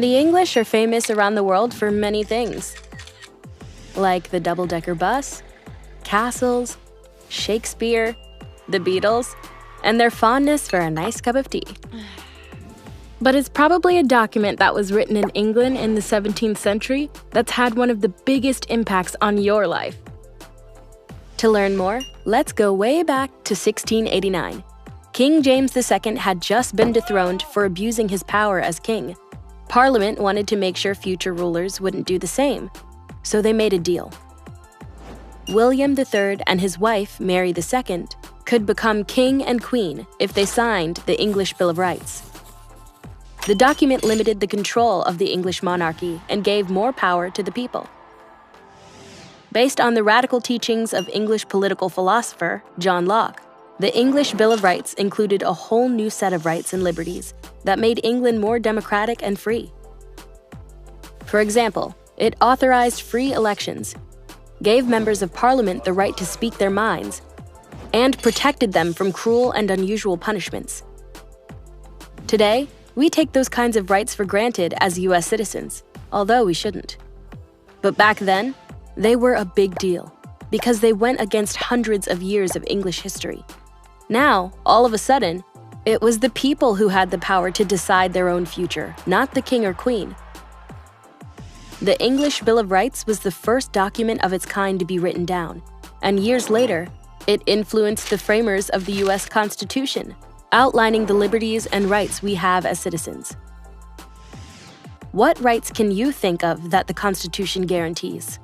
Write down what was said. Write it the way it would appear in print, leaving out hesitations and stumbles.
The English are famous around the world for many things, like the double-decker bus, castles, Shakespeare, the Beatles, and their fondness for a nice cup of tea. But it's probably a document that was written in England in the 17th century that's had one of the biggest impacts on your life. To learn more, let's go way back to 1689. King James II had just been dethroned for abusing his power as king. Parliament wanted to make sure future rulers wouldn't do the same, so they made a deal. William III and his wife, Mary II, could become king and queen if they signed the English Bill of Rights. The document limited the control of the English monarchy and gave more power to the people. Based on the radical teachings of English political philosopher John Locke, the English Bill of Rights included a whole new set of rights and liberties that made England more democratic and free. For example, it authorized free elections, gave members of Parliament the right to speak their minds, and protected them from cruel and unusual punishments. Today, we take those kinds of rights for granted as US citizens, although we shouldn't. But back then, they were a big deal because they went against hundreds of years of English history. Now, all of a sudden, it was the people who had the power to decide their own future, not the king or queen. The English Bill of Rights was the first document of its kind to be written down, and years later, it influenced the framers of the US Constitution, outlining the liberties and rights we have as citizens. What rights can you think of that the Constitution guarantees?